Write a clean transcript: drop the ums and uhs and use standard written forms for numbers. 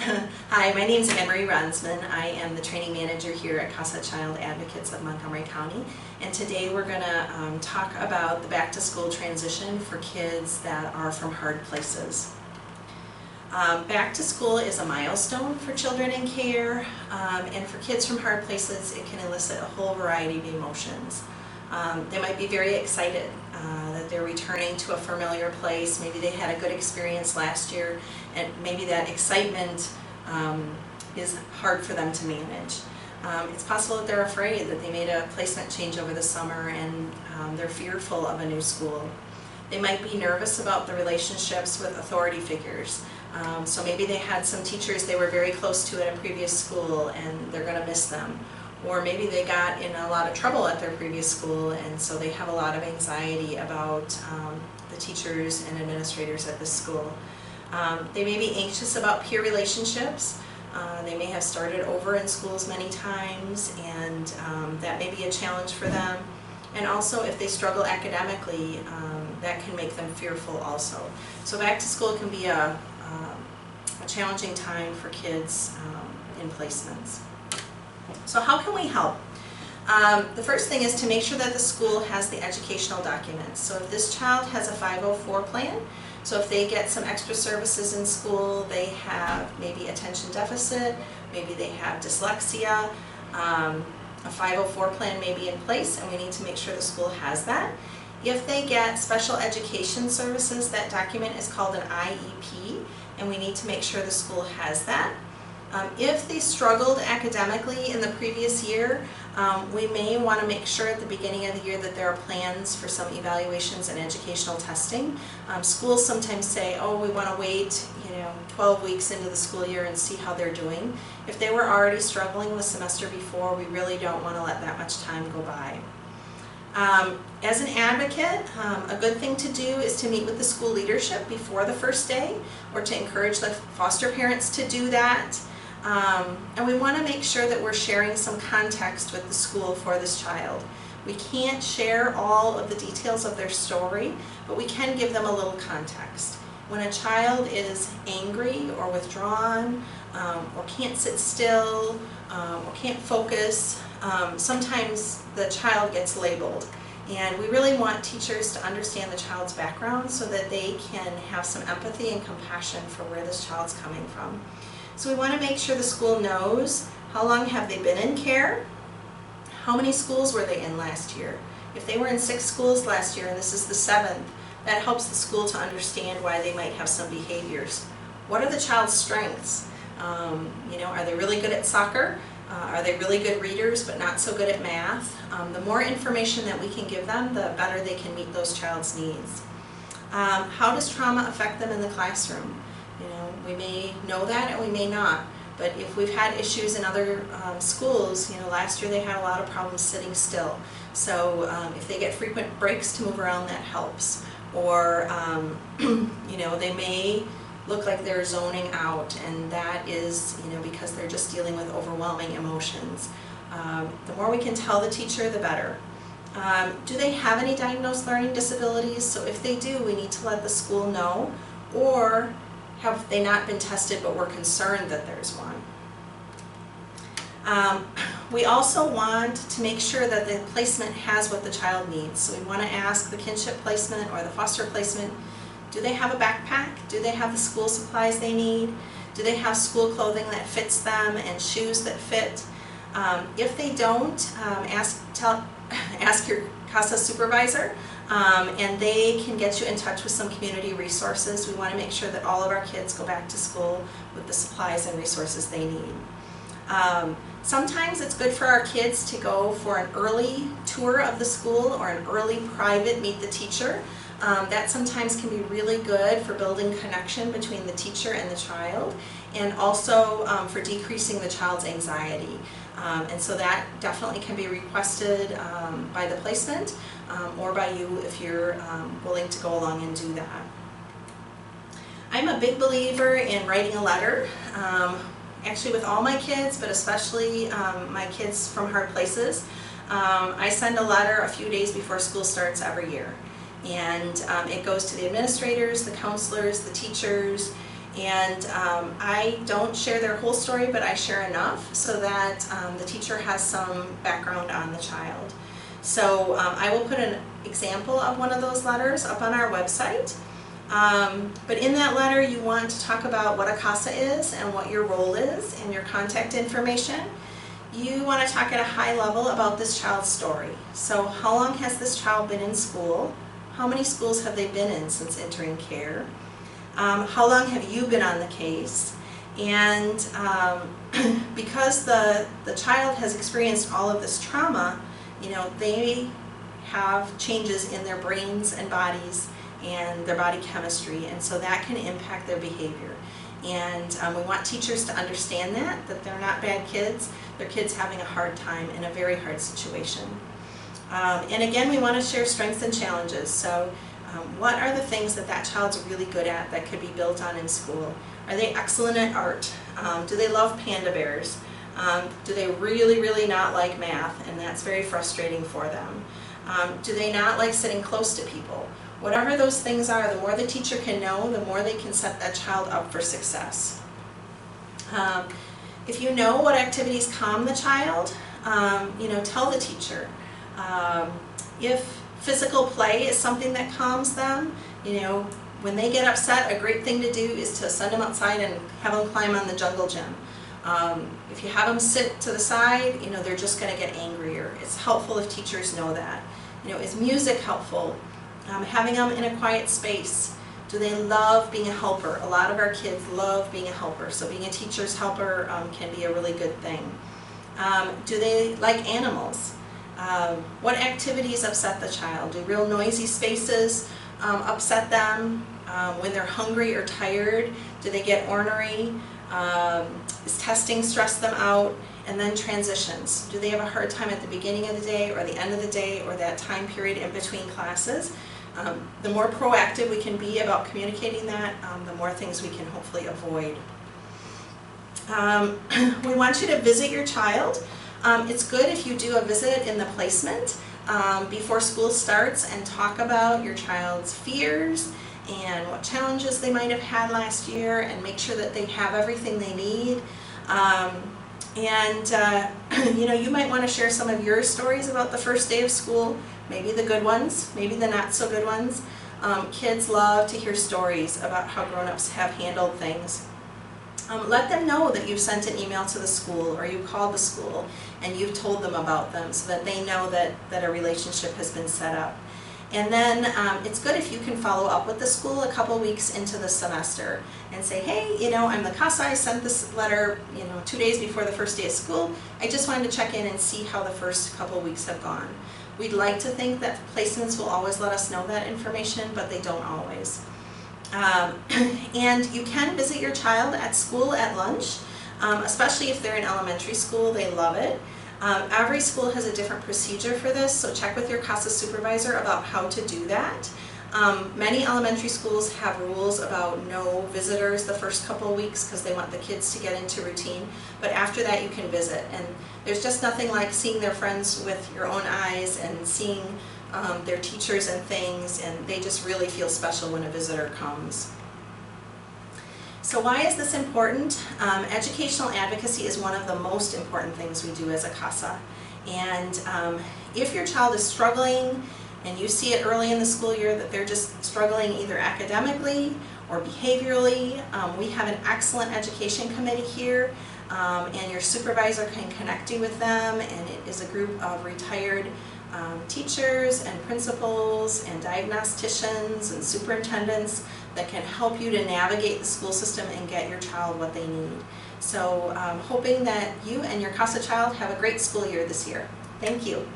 Hi, my name is Marie Ronsman. I am the training manager here at CASA Child Advocates of Montgomery County, and today we're going to talk about the back-to-school transition for kids that are from hard places. Back to school is a milestone for children in care, and for kids from hard places it can elicit a whole variety of emotions. They might be very excited that they're returning to a familiar place. Maybe they had a good experience last year, and maybe that excitement is hard for them to manage. It's possible that they're afraid that they made a placement change over the summer and they're fearful of a new school. They might be nervous about the relationships with authority figures. So maybe they had some teachers they were very close to at a previous school and they're going to miss them. Or maybe they got in a lot of trouble at their previous school and so they have a lot of anxiety about the teachers and administrators at this school. They may be anxious about peer relationships. They may have started over in schools many times and that may be a challenge for them. And also if they struggle academically, that can make them fearful also. So back to school can be a challenging time for kids in placements. So how can we help? The first thing is to make sure that the school has the educational documents. So if this child has a 504 plan, so if they get some extra services in school, they have maybe attention deficit, maybe they have dyslexia, a 504 plan may be in place and we need to make sure the school has that. If they get special education services, that document is called an IEP and we need to make sure the school has that. If they struggled academically in the previous year, we may want to make sure at the beginning of the year that there are plans for some evaluations and educational testing. Schools sometimes say, oh, we want to wait 12 weeks into the school year and see how they're doing. If they were already struggling the semester before, we really don't want to let that much time go by. As an advocate, a good thing to do is to meet with the school leadership before the first day or to encourage the foster parents to do that. And we want to make sure that we're sharing some context with the school for this child. We can't share all of the details of their story, but we can give them a little context. When a child is angry or withdrawn, or can't sit still, or can't focus, sometimes the child gets labeled. And we really want teachers to understand the child's background so that they can have some empathy and compassion for where this child's coming from. So we want to make sure the school knows how long have they been in care, how many schools were they in last year. If they were in 6 schools last year and this is the 7th, that helps the school to understand why they might have some behaviors. What are the child's strengths? Are they really good at soccer? Are they really good readers but not so good at math? The more information that we can give them, the better they can meet those child's needs. How does trauma affect them in the classroom? We may know that and we may not, but if we've had issues in other schools, last year they had a lot of problems sitting still. So if they get frequent breaks to move around, that helps. Or they may look like they're zoning out, and that is because they're just dealing with overwhelming emotions. The more we can tell the teacher, the better. Do they have any diagnosed learning disabilities? So if they do, we need to let the school know, or have they not been tested but we're concerned that there's one. We also want to make sure that the placement has what the child needs. So we want to ask the kinship placement or the foster placement, do they have a backpack? Do they have the school supplies they need? Do they have school clothing that fits them and shoes that fit? If they don't, ask your CASA supervisor and they can get you in touch with some community resources. We want to make sure that all of our kids go back to school with the supplies and resources they need. Sometimes it's good for our kids to go for an early tour of the school or an early private meet the teacher. That sometimes can be really good for building connection between the teacher and the child, and also for decreasing the child's anxiety. And so that definitely can be requested by the placement or by you if you're willing to go along and do that. I'm a big believer in writing a letter. Actually with all my kids, but especially my kids from hard places. I send a letter a few days before school starts every year. And it goes to the administrators, the counselors, the teachers, And I don't share their whole story, but I share enough so that the teacher has some background on the child. So I will put an example of one of those letters up on our website. But in that letter you want to talk about what a CASA is and what your role is and your contact information. You want to talk at a high level about this child's story. So how long has this child been in school? How many schools have they been in since entering care? How long have you been on the case? And because the child has experienced all of this trauma, they have changes in their brains and bodies and their body chemistry, and so that can impact their behavior. And we want teachers to understand that they're not bad kids, they're kids having a hard time in a very hard situation. And again, we want to share strengths and challenges. So what are the things that child's really good at that could be built on in school? Are they excellent at art? Do they love panda bears? Do they really not like math, and that's very frustrating for them? Do they not like sitting close to people? Whatever those things are, the more the teacher can know, the more they can set that child up for success. If you know what activities calm the child, tell the teacher. If physical play is something that calms them, when they get upset, a great thing to do is to send them outside and have them climb on the jungle gym. If you have them sit to the side, they're just going to get angrier. It's helpful if teachers know that. Is music helpful? Having them in a quiet space. Do they love being a helper? A lot of our kids love being a helper, so being a teacher's helper can be a really good thing. Do they like animals? What activities upset the child? Do real noisy spaces upset them? When they're hungry or tired, do they get ornery? Is testing stress them out? And then transitions. Do they have a hard time at the beginning of the day or the end of the day or that time period in between classes? The more proactive we can be about communicating that, the more things we can hopefully avoid. We want you to visit your child. It's good if you do a visit in the placement before school starts and talk about your child's fears and what challenges they might have had last year, and make sure that they have everything they need. You might want to share some of your stories about the first day of school, maybe the good ones, maybe the not so good ones. Kids love to hear stories about how grown-ups have handled things. Let them know that you've sent an email to the school or you called the school and you've told them about them so that they know that a relationship has been set up. And then it's good if you can follow up with the school a couple weeks into the semester and say, hey, I'm the CASA, I sent this letter 2 days before the first day of school. I just wanted to check in and see how the first couple weeks have gone. We'd like to think that placements will always let us know that information, but they don't always. And you can visit your child at school at lunch, especially if they're in elementary school. They love it. Every school has a different procedure for this, so check with your CASA supervisor about how to do that. Many elementary schools have rules about no visitors the first couple of weeks because they want the kids to get into routine, but after that you can visit. And there's just nothing like seeing their friends with your own eyes and seeing their teachers and things, and they just really feel special when a visitor comes. So why is this important? Educational advocacy is one of the most important things we do as a CASA. And if your child is struggling and you see it early in the school year that they're just struggling either academically or behaviorally, we have an excellent education committee here, and your supervisor can connect you with them, and it is a group of retired teachers and principals and diagnosticians and superintendents that can help you to navigate the school system and get your child what they need. So hoping that you and your CASA child have a great school year this year. Thank you.